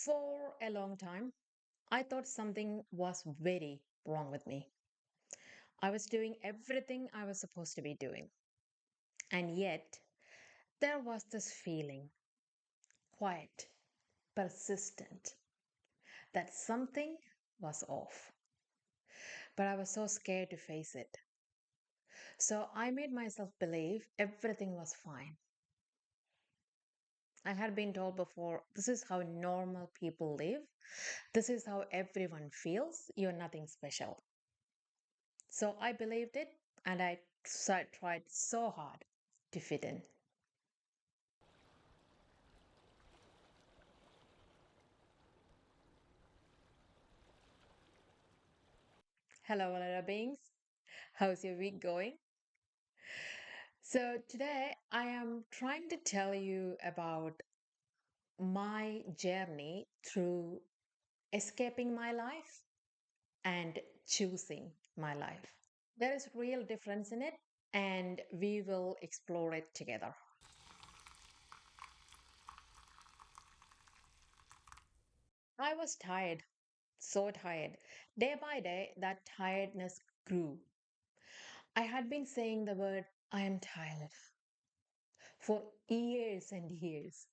For a long time, I thought something was very wrong with me. I was doing everything I was supposed to be doing. And yet, there was this feeling, quiet, persistent, that something was off. But I was so scared to face it. So I made myself believe everything was fine. I had been told before this is how normal people live, this is how everyone feels, you're nothing special. So I believed it and tried so hard to fit in. Hello, Valora Beings. How's your week going? So, today I am trying to tell you about my journey through escaping my life and choosing my life. There is real difference in it, and we will explore it together. I was tired, so tired. Day by day, that tiredness grew. I had been saying the word, I am tired, for years and years.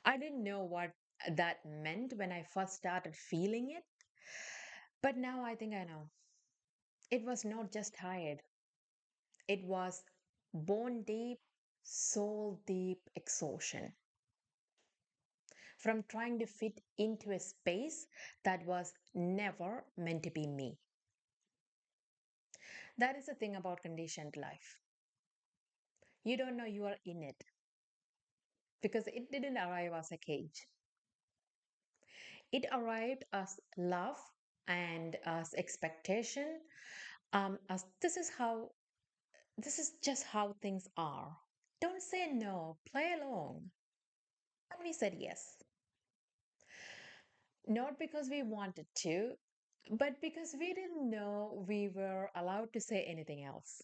I didn't know what that meant when I first started feeling it, but now I think I know. It was not just tired, it was bone deep, soul deep exhaustion from trying to fit into a space that was never meant to be me. That is the thing about conditioned life. You don't know you are in it because it didn't arrive as a cage. It arrived as love and as expectation, as this is just how things are. Don't say no, play along. And we said yes. Not because we wanted to, but because we didn't know we were allowed to say anything else.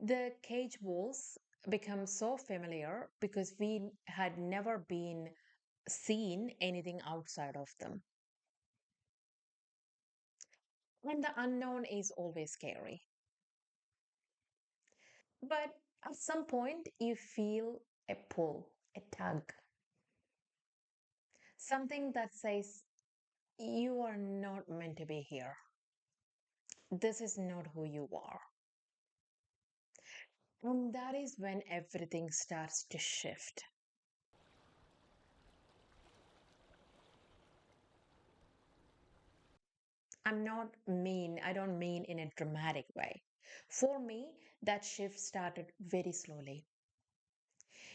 The cage walls become so familiar because we had never been seen anything outside of them. And the unknown is always scary. But at some point, you feel a pull, a tug, something that says, you are not meant to be here. This is not who you are. And that is when everything starts to shift. I don't mean in a dramatic way. For me, that shift started very slowly,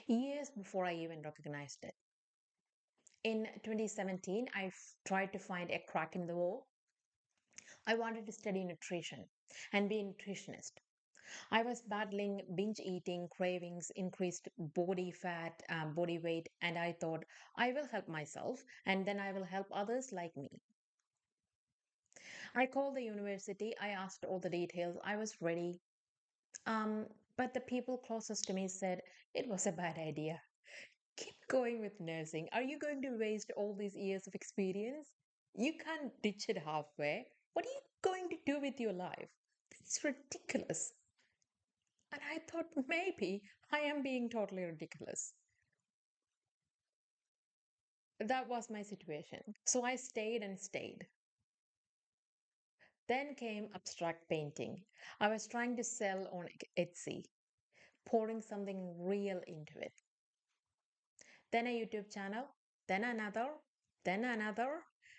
years before I even recognized it. In 2017, tried to find a crack in the wall. I wanted to study nutrition and be a nutritionist. I was battling binge eating, cravings, increased body fat, body weight, and I thought I will help myself and then I will help others like me. I called the university, I asked all the details, I was ready. But the people closest to me said it was a bad idea. Keep going with nursing. Are you going to waste all these years of experience? You can't ditch it halfway. What are you going to do with your life? It's ridiculous. And I thought maybe I am being totally ridiculous. That was my situation. So I stayed and stayed. Then came abstract painting. I was trying to sell on Etsy, pouring something real into it. Then a YouTube channel, then another,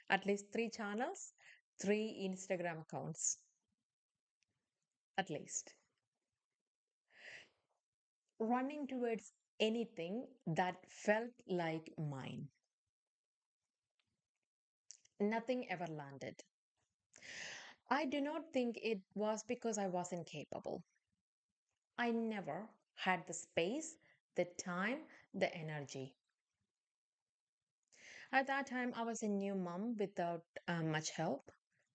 at least three channels, three Instagram accounts, at least. Running towards anything that felt like mine. Nothing ever landed. I do not think it was because I wasn't capable. I never had the space, the time, the energy. At that time, I was a new mom without much help.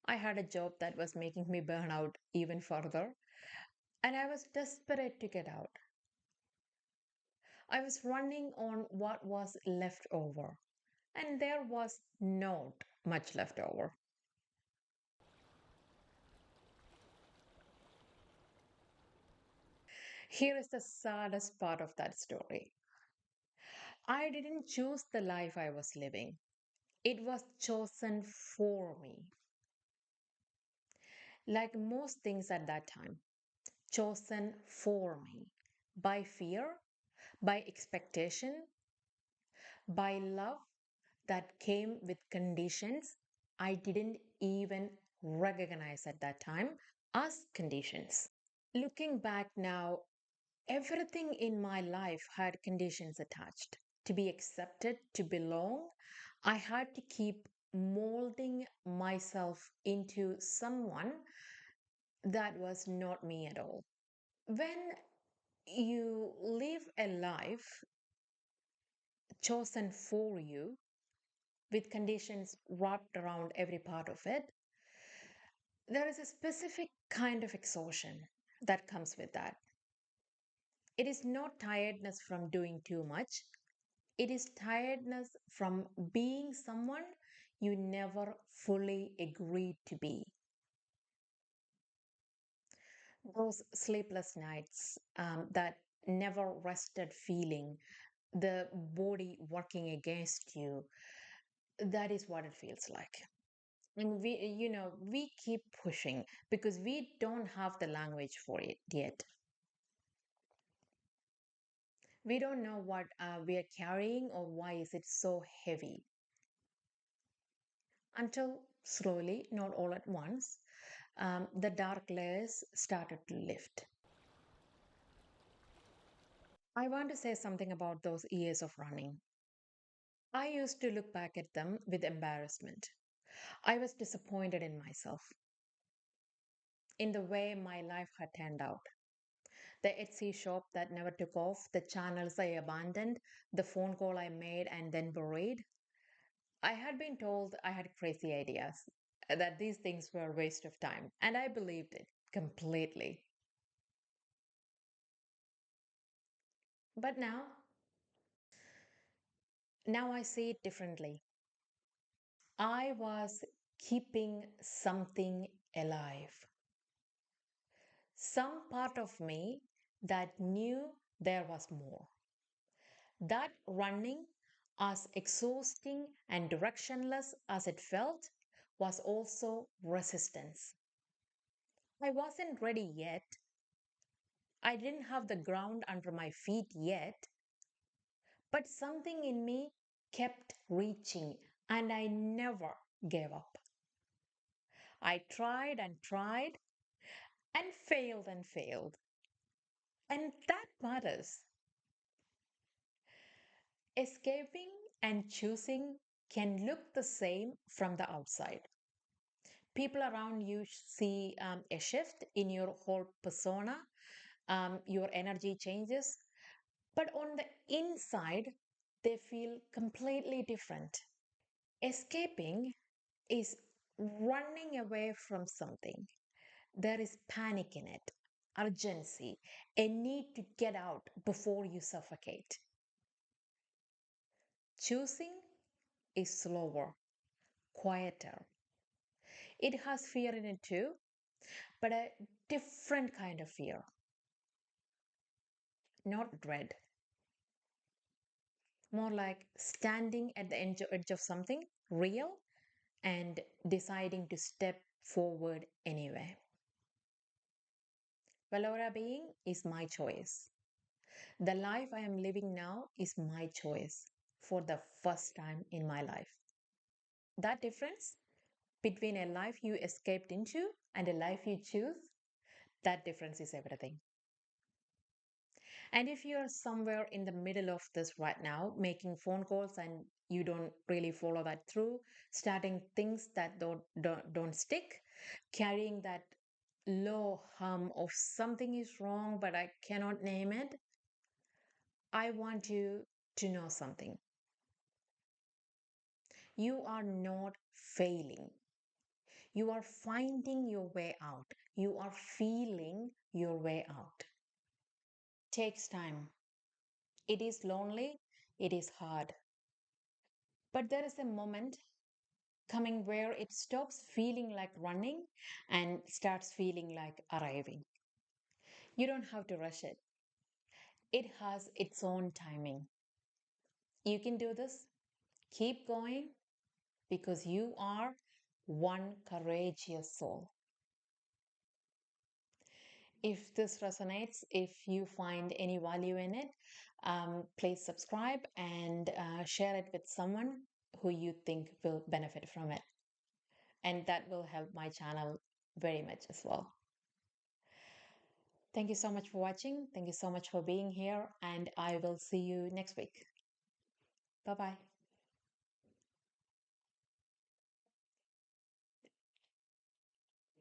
I had a job that was making me burn out even further, and I was desperate to get out. I was running on what was left over, and there was not much left over. Here is the saddest part of that story. I didn't choose the life I was living, it was chosen for me. Like most things at that time, chosen for me by fear, by expectation, by love that came with conditions I didn't even recognize at that time as conditions. Looking back now, everything in my life had conditions attached. To be accepted, to belong, I had to keep molding myself into someone that was not me at all. When you live a life chosen for you with conditions wrapped around every part of it, there is a specific kind of exhaustion that comes with that. It is not tiredness from doing too much, it is tiredness from being someone you never fully agreed to be. Those sleepless nights, that never rested feeling, the body working against you, that is what it feels like. And we keep pushing because we don't have the language for it yet. We don't know what we are carrying or why is it so heavy until slowly, not all at once, the dark layers started to lift. I want to say something about those years of running. I used to look back at them with embarrassment. I was disappointed in myself, in the way my life had turned out. The Etsy shop that never took off, the channels I abandoned, the phone call I made and then buried. I had been told I had crazy ideas, that these things were a waste of time, and I believed it completely. But now I see it differently. I was keeping something alive. Some part of me that knew there was more. That running, as exhausting and directionless as it felt, was also resistance. I wasn't ready yet. I didn't have the ground under my feet yet, but something in me kept reaching and I never gave up. I tried and tried and failed and failed. And that matters. Escaping and choosing can look the same from the outside. People around you see a shift in your whole persona, your energy changes, but on the inside, they feel completely different. Escaping is running away from something. There is panic in it, urgency, a need to get out before you suffocate. Choosing is slower, quieter. It has fear in it too, but a different kind of fear, not dread, more like standing at the edge of something real and deciding to step forward anyway. Valora Being is my choice. The life I am living now is my choice for the first time in my life. That difference between a life you escaped into and a life you choose, that difference is everything. And if you're somewhere in the middle of this right now, making phone calls and you don't really follow that through, starting things that don't stick, carrying that low hum of something is wrong, but I cannot name it, I want you to know something. You are not failing. You are finding your way out. You are feeling your way out. Takes time. It is lonely, it is hard. But there is a moment coming where it stops feeling like running and starts feeling like arriving. You don't have to rush it, it has its own timing. You can do this. Keep going because you are one courageous soul. If this resonates, if you find any value in it, please subscribe and share it with someone who you think will benefit from it. And that will help my channel very much as well. Thank you so much for watching. Thank you so much for being here. And I will see you next week. Bye bye.